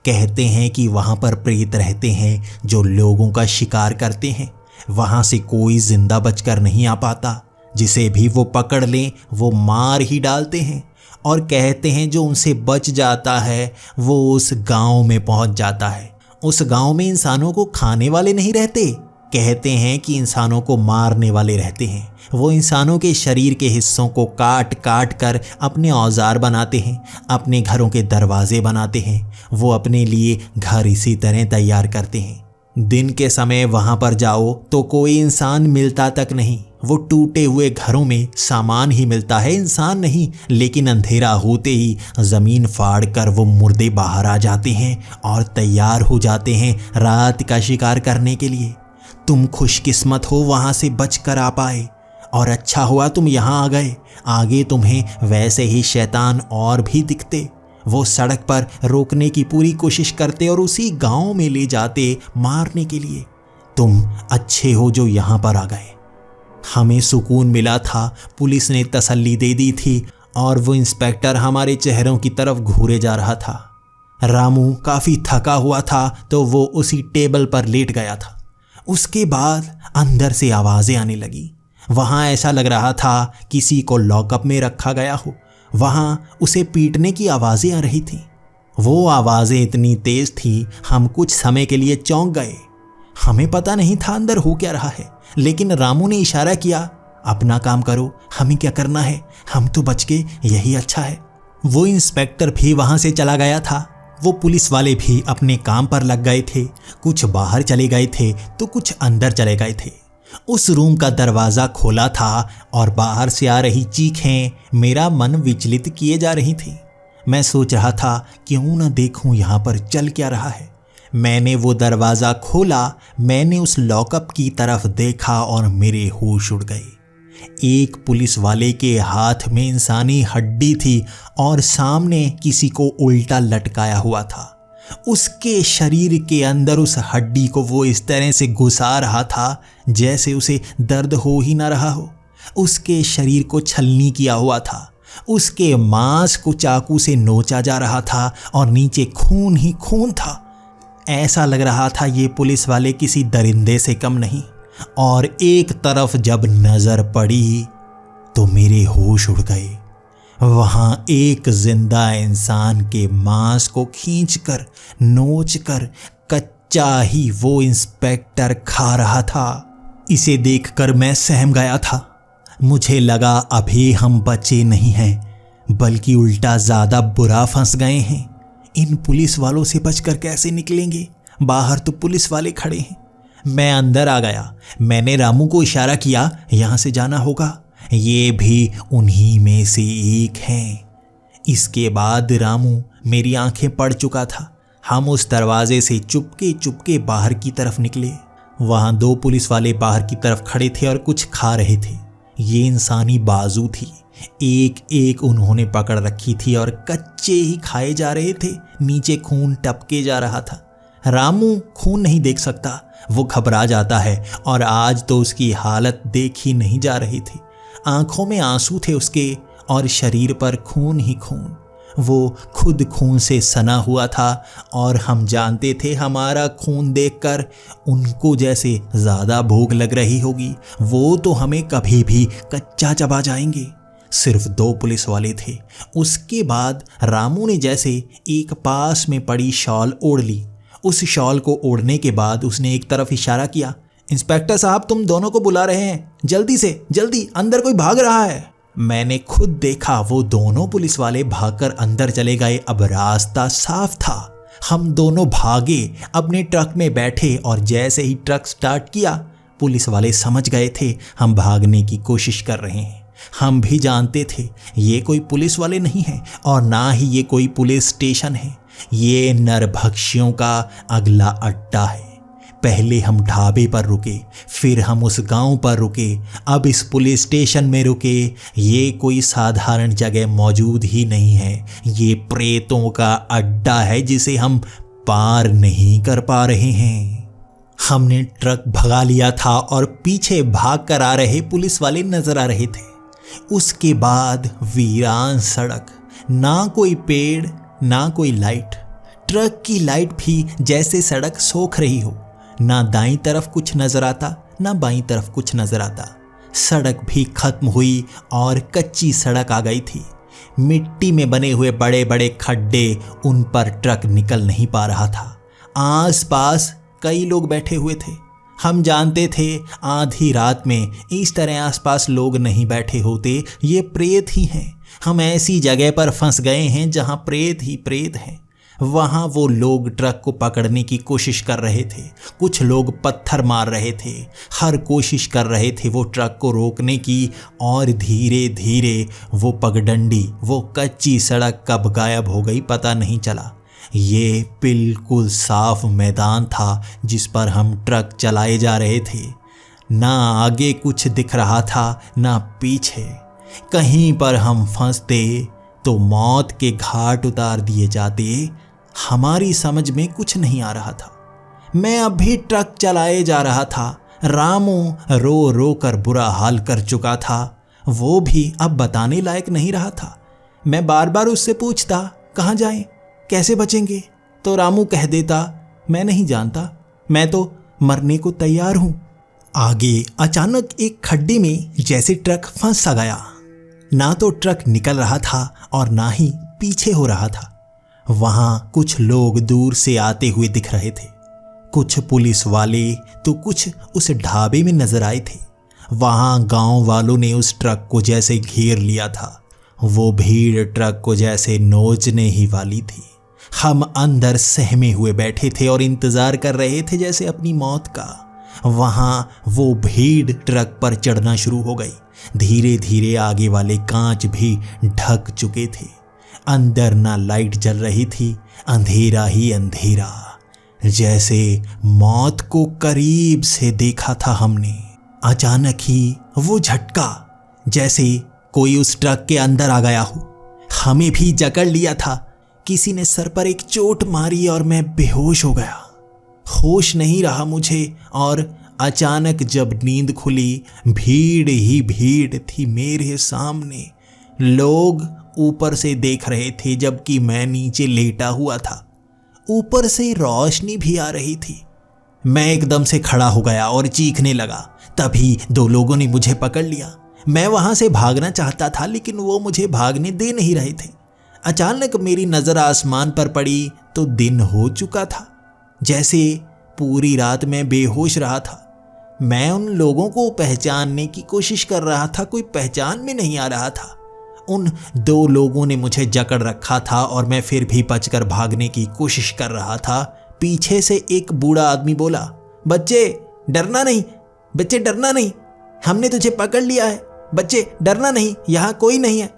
कहते हैं कि वहाँ पर प्रेत रहते हैं जो लोगों का शिकार करते हैं। वहाँ से कोई जिंदा बचकर नहीं आ पाता। जिसे भी वो पकड़ लें वो मार ही डालते हैं। और कहते हैं जो उनसे बच जाता है वो उस गांव में पहुंच जाता है। उस गांव में इंसानों को खाने वाले नहीं रहते। कहते हैं कि इंसानों को मारने वाले रहते हैं। वो इंसानों के शरीर के हिस्सों को काट काट कर अपने औजार बनाते हैं, अपने घरों के दरवाजे बनाते हैं। वो अपने लिए घर इसी तरह तैयार करते हैं। दिन के समय वहाँ पर जाओ तो कोई इंसान मिलता तक नहीं। वो टूटे हुए घरों में सामान ही मिलता है, इंसान नहीं। लेकिन अंधेरा होते ही ज़मीन फाड़ कर वो मुर्दे बाहर आ जाते हैं और तैयार हो जाते हैं रात का शिकार करने के लिए। तुम खुशकिस्मत हो वहाँ से बच कर आ पाए, और अच्छा हुआ तुम यहाँ आ गए। आगे तुम्हें वैसे ही शैतान और भी दिखते। वो सड़क पर रोकने की पूरी कोशिश करते और उसी गांव में ले जाते मारने के लिए। तुम अच्छे हो जो यहाँ पर आ गए। हमें सुकून मिला था, पुलिस ने तसल्ली दे दी थी और वो इंस्पेक्टर हमारे चेहरों की तरफ घूरे जा रहा था। रामू काफ़ी थका हुआ था तो वो उसी टेबल पर लेट गया था। उसके बाद अंदर से आवाज़ें आने लगी। वहाँ ऐसा लग रहा था किसी को लॉकअप में रखा गया हो। वहाँ उसे पीटने की आवाज़ें आ रही थीं। वो आवाज़ें इतनी तेज़ थी हम कुछ समय के लिए चौंक गए। हमें पता नहीं था अंदर हो क्या रहा है, लेकिन रामू ने इशारा किया, अपना काम करो, हमें क्या करना है, हम तो बच के यही अच्छा है। वो इंस्पेक्टर भी वहाँ से चला गया था। वो पुलिस वाले भी अपने काम पर लग गए थे। कुछ बाहर चले गए थे तो कुछ अंदर चले गए थे। उस रूम का दरवाज़ा खोला था और बाहर से आ रही चीखें मेरा मन विचलित किए जा रही थी। मैं सोच रहा था क्यों न देखूं यहाँ पर चल क्या रहा है। मैंने वो दरवाज़ा खोला, मैंने उस लॉकअप की तरफ देखा और मेरे होश उड़ गए। एक पुलिस वाले के हाथ में इंसानी हड्डी थी और सामने किसी को उल्टा लटकाया हुआ था। उसके शरीर के अंदर उस हड्डी को वो इस तरह से घुसा रहा था जैसे उसे दर्द हो ही ना रहा हो। उसके शरीर को छलनी किया हुआ था। उसके मांस को चाकू से नोचा जा रहा था और नीचे खून ही खून था। ऐसा लग रहा था ये पुलिस वाले किसी दरिंदे से कम नहीं। और एक तरफ जब नजर पड़ी तो मेरे होश उड़ गए। वहां एक जिंदा इंसान के मांस को खींचकर नोचकर कच्चा ही वो इंस्पेक्टर खा रहा था। इसे देखकर मैं सहम गया था। मुझे लगा अभी हम बचे नहीं हैं, बल्कि उल्टा ज्यादा बुरा फंस गए हैं। इन पुलिस वालों से बचकर कैसे निकलेंगे? बाहर तो पुलिस वाले खड़े हैं। मैं अंदर आ गया। मैंने रामू को इशारा किया, यहाँ से जाना होगा, ये भी उन्हीं में से एक हैं। इसके बाद रामू मेरी आंखें पड़ चुका था। हम उस दरवाजे से चुपके चुपके बाहर की तरफ निकले। वहाँ दो पुलिस वाले बाहर की तरफ खड़े थे और कुछ खा रहे थे। ये इंसानी बाजू थी, एक एक उन्होंने पकड़ रखी थी और कच्चे ही खाए जा रहे थे। नीचे खून टपके जा रहा था। रामू खून नहीं देख सकता, वो घबरा जाता है और आज तो उसकी हालत देखी नहीं जा रही थी। आंखों में आंसू थे उसके और शरीर पर खून ही खून। वो खुद खून से सना हुआ था और हम जानते थे हमारा खून देखकर उनको जैसे ज़्यादा भूख लग रही होगी। वो तो हमें कभी भी कच्चा चबा जाएंगे। सिर्फ दो पुलिस वाले थे। उसके बाद रामू ने जैसे एक पास में पड़ी शॉल ओढ़ ली। उस शॉल को ओढ़ने के बाद उसने एक तरफ इशारा किया, इंस्पेक्टर साहब तुम दोनों को बुला रहे हैं, जल्दी से जल्दी, अंदर कोई भाग रहा है। मैंने खुद देखा वो दोनों पुलिस वाले भागकर अंदर चले गए। अब रास्ता साफ था। हम दोनों भागे, अपने ट्रक में बैठे और जैसे ही ट्रक स्टार्ट किया पुलिस वाले समझ गए थे हम भागने की कोशिश कर रहे हैं। हम भी जानते थे ये कोई पुलिस वाले नहीं हैं और ना ही ये कोई पुलिस स्टेशन है। ये नरभक्षियों का अगला अड्डा है। पहले हम ढाबे पर रुके, फिर हम उस गांव पर रुके, अब इस पुलिस स्टेशन में रुके। ये कोई साधारण जगह मौजूद ही नहीं है। ये प्रेतों का अड्डा है जिसे हम पार नहीं कर पा रहे हैं। हमने ट्रक भगा लिया था और पीछे भाग कर आ रहे पुलिस वाले नजर आ रहे थे। उसके बाद वीरान सड़क, ना कोई पेड़ ना कोई लाइट। ट्रक की लाइट भी जैसे सड़क सोख रही हो। ना दाईं तरफ कुछ नजर आता ना बाईं तरफ कुछ नजर आता। सड़क भी खत्म हुई और कच्ची सड़क आ गई थी। मिट्टी में बने हुए बड़े बड़े खड्डे, उन पर ट्रक निकल नहीं पा रहा था। आसपास कई लोग बैठे हुए थे। हम जानते थे आधी रात में इस तरह आसपास लोग नहीं बैठे होते। ये प्रेत ही हैं। हम ऐसी जगह पर फंस गए हैं जहां प्रेत ही प्रेत हैं। वहाँ वो लोग ट्रक को पकड़ने की कोशिश कर रहे थे। कुछ लोग पत्थर मार रहे थे। हर कोशिश कर रहे थे वो ट्रक को रोकने की और धीरे धीरे वो पगडंडी, वो कच्ची सड़क कब गायब हो गई पता नहीं चला। ये बिल्कुल साफ मैदान था जिस पर हम ट्रक चलाए जा रहे थे। ना आगे कुछ दिख रहा था ना पीछे। कहीं पर हम फंसते तो मौत के घाट उतार दिए जाते। हमारी समझ में कुछ नहीं आ रहा था। मैं अब भी ट्रक चलाए जा रहा था। रामू रो रो कर बुरा हाल कर चुका था। वो भी अब बताने लायक नहीं रहा था। मैं बार बार उससे पूछता, कहाँ जाएं, कैसे बचेंगे? तो रामू कह देता, मैं नहीं जानता, मैं तो मरने को तैयार हूं। आगे अचानक एक खड्डे में जैसे ट्रक फंस सा गया। ना तो ट्रक निकल रहा था और ना ही पीछे हो रहा था। वहां कुछ लोग दूर से आते हुए दिख रहे थे। कुछ पुलिस वाले तो कुछ उस ढाबे में नजर आए थे। वहां गांव वालों ने उस ट्रक को जैसे घेर लिया था। वो भीड़ ट्रक को जैसे नोचने ही वाली थी। हम अंदर सहमे हुए बैठे थे और इंतजार कर रहे थे जैसे अपनी मौत का। वहां वो भीड़ ट्रक पर चढ़ना शुरू हो गई। धीरे धीरे आगे वाले कांच भी ढक चुके थे। अंदर ना लाइट जल रही थी, अंधेरा ही अंधेरा। जैसे मौत को करीब से देखा था हमने। अचानक ही वो झटका, जैसे कोई उस ट्रक के अंदर आ गया हो। हमें भी जकड़ लिया था। किसी ने सर पर एक चोट मारी और मैं बेहोश हो गया। होश नहीं रहा मुझे और अचानक जब नींद खुली, भीड़ ही भीड़ थी मेरे सामने। लोग ऊपर से देख रहे थे जबकि मैं नीचे लेटा हुआ था। ऊपर से रोशनी भी आ रही थी। मैं एकदम से खड़ा हो गया और चीखने लगा। तभी दो लोगों ने मुझे पकड़ लिया। मैं वहां से भागना चाहता था लेकिन वो मुझे भागने दे नहीं रहे थे। अचानक मेरी नजर आसमान पर पड़ी तो दिन हो चुका था। जैसे पूरी रात मैं बेहोश रहा था। मैं उन लोगों को पहचानने की कोशिश कर रहा था, कोई पहचान में नहीं आ रहा था। उन दो लोगों ने मुझे जकड़ रखा था और मैं फिर भी बचकर भागने की कोशिश कर रहा था। पीछे से एक बूढ़ा आदमी बोला, बच्चे डरना नहीं, बच्चे डरना नहीं, हमने तुझे पकड़ लिया है, बच्चे डरना नहीं, यहाँ कोई नहीं है।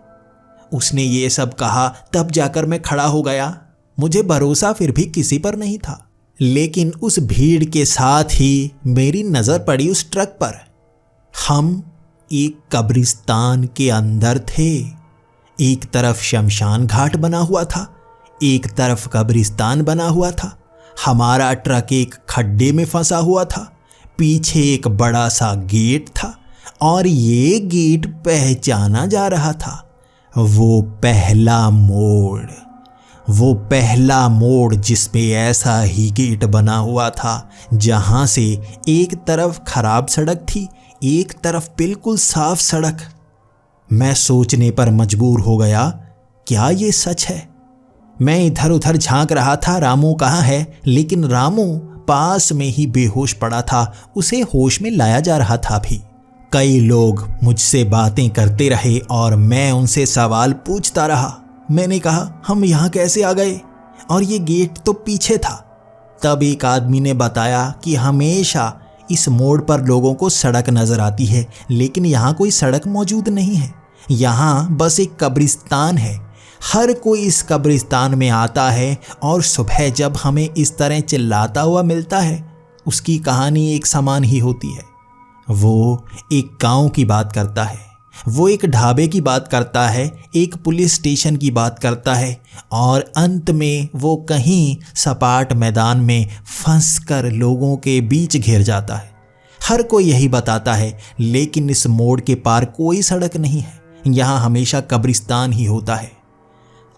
उसने ये सब कहा तब जाकर मैं खड़ा हो गया। मुझे भरोसा फिर भी किसी पर नहीं था। लेकिन उस भीड़ के साथ ही मेरी नजर पड़ी उस ट्रक पर। हम एक कब्रिस्तान के अंदर थे। एक तरफ शमशान घाट बना हुआ था, एक तरफ कब्रिस्तान बना हुआ था। हमारा ट्रक एक खड्डे में फंसा हुआ था। पीछे एक बड़ा सा गेट था और ये गेट पहचाना जा रहा था। वो पहला मोड़ जिसमें ऐसा ही गेट बना हुआ था जहां से एक तरफ खराब सड़क थी, एक तरफ बिल्कुल साफ सड़क। मैं सोचने पर मजबूर हो गया, क्या ये सच है? मैं इधर उधर झांक रहा था, रामू कहाँ है? लेकिन रामू पास में ही बेहोश पड़ा था। उसे होश में लाया जा रहा था भी। कई लोग मुझसे बातें करते रहे और मैं उनसे सवाल पूछता रहा। मैंने कहा, हम यहाँ कैसे आ गए? और ये गेट तो पीछे था। तब एक आदमी ने बताया कि हमेशा इस मोड़ पर लोगों को सड़क नजर आती है, लेकिन यहाँ कोई सड़क मौजूद नहीं है। यहाँ बस एक कब्रिस्तान है। हर कोई इस कब्रिस्तान में आता है और सुबह जब हमें इस तरह चिल्लाता हुआ मिलता है, उसकी कहानी एक समान ही होती है। वो एक गांव की बात करता है, वो एक ढाबे की बात करता है, एक पुलिस स्टेशन की बात करता है और अंत में वो कहीं सपाट मैदान में फंसकर लोगों के बीच घिर जाता है। हर कोई यही बताता है, लेकिन इस मोड़ के पार कोई सड़क नहीं है। यहाँ हमेशा कब्रिस्तान ही होता है।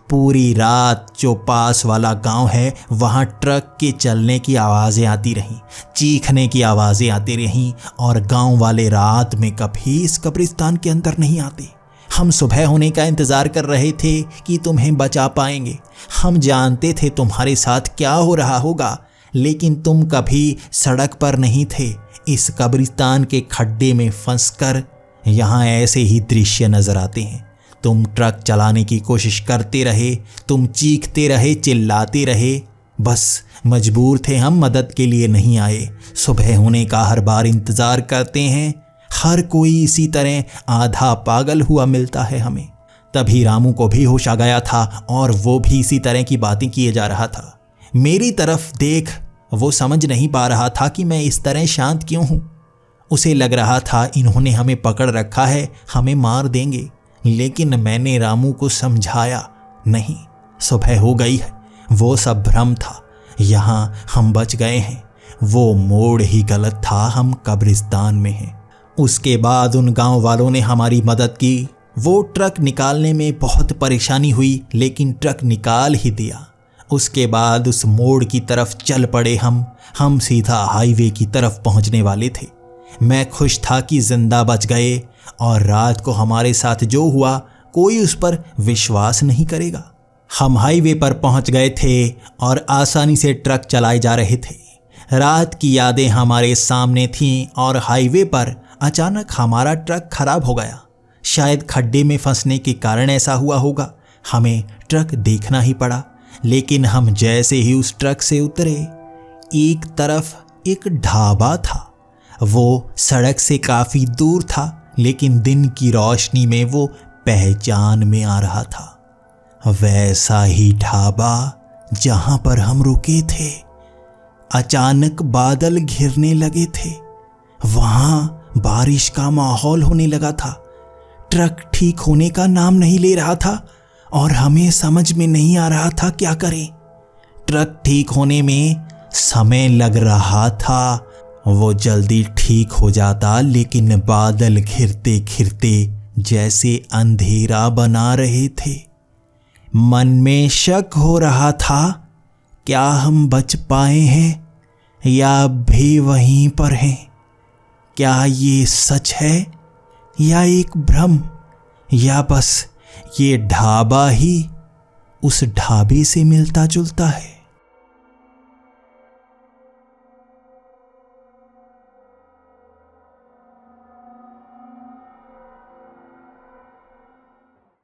पूरी रात जो पास वाला गांव है वहाँ ट्रक के चलने की आवाज़ें आती रहीं, चीखने की आवाज़ें आती रहीं और गांव वाले रात में कभी इस कब्रिस्तान के अंदर नहीं आते। हम सुबह होने का इंतज़ार कर रहे थे कि तुम्हें बचा पाएंगे। हम जानते थे तुम्हारे साथ क्या हो रहा होगा, लेकिन तुम कभी सड़क पर नहीं थे। इस कब्रिस्तान के खड्डे में फंसकर यहाँ ऐसे ही दृश्य नज़र आते हैं। तुम ट्रक चलाने की कोशिश करते रहे, तुम चीखते रहे, चिल्लाते रहे। बस मजबूर थे हम, मदद के लिए नहीं आए। सुबह होने का हर बार इंतज़ार करते हैं। हर कोई इसी तरह आधा पागल हुआ मिलता है हमें। तभी रामू को भी होश आ गया था और वो भी इसी तरह की बातें किए जा रहा था। मेरी तरफ देख वो समझ नहीं पा रहा था कि मैं इस तरह शांत क्यों हूँ। उसे लग रहा था इन्होंने हमें पकड़ रखा है, हमें मार देंगे। लेकिन मैंने रामू को समझाया, नहीं, सुबह हो गई है, वो सब भ्रम था, यहाँ हम बच गए हैं, वो मोड़ ही गलत था, हम कब्रिस्तान में हैं। उसके बाद उन गांव वालों ने हमारी मदद की। वो ट्रक निकालने में बहुत परेशानी हुई, लेकिन ट्रक निकाल ही दिया। उसके बाद उस मोड़ की तरफ चल पड़े हम सीधा हाईवे की तरफ पहुंचने वाले थे। मैं खुश था कि जिंदा बच गए, और रात को हमारे साथ जो हुआ कोई उस पर विश्वास नहीं करेगा। हम हाईवे पर पहुंच गए थे और आसानी से ट्रक चलाए जा रहे थे। रात की यादें हमारे सामने थीं और हाईवे पर अचानक हमारा ट्रक खराब हो गया। शायद खड्डे में फंसने के कारण ऐसा हुआ होगा। हमें ट्रक देखना ही पड़ा, लेकिन हम जैसे ही उस ट्रक से उतरे, एक तरफ एक ढाबा था। वो सड़क से काफ़ी दूर था, लेकिन दिन की रोशनी में वो पहचान में आ रहा था। वैसा ही ढाबा जहां पर हम रुके थे। अचानक बादल घिरने लगे थे। वहां बारिश का माहौल होने लगा था। ट्रक ठीक होने का नाम नहीं ले रहा था और हमें समझ में नहीं आ रहा था क्या करें। ट्रक ठीक होने में समय लग रहा था। वो जल्दी ठीक हो जाता, लेकिन बादल घिरते घिरते जैसे अंधेरा बना रहे थे। मन में शक हो रहा था, क्या हम बच पाए हैं या अब भी वहीं पर हैं? क्या ये सच है या एक भ्रम, या बस ये ढाबा ही उस ढाबे से मिलता जुलता है?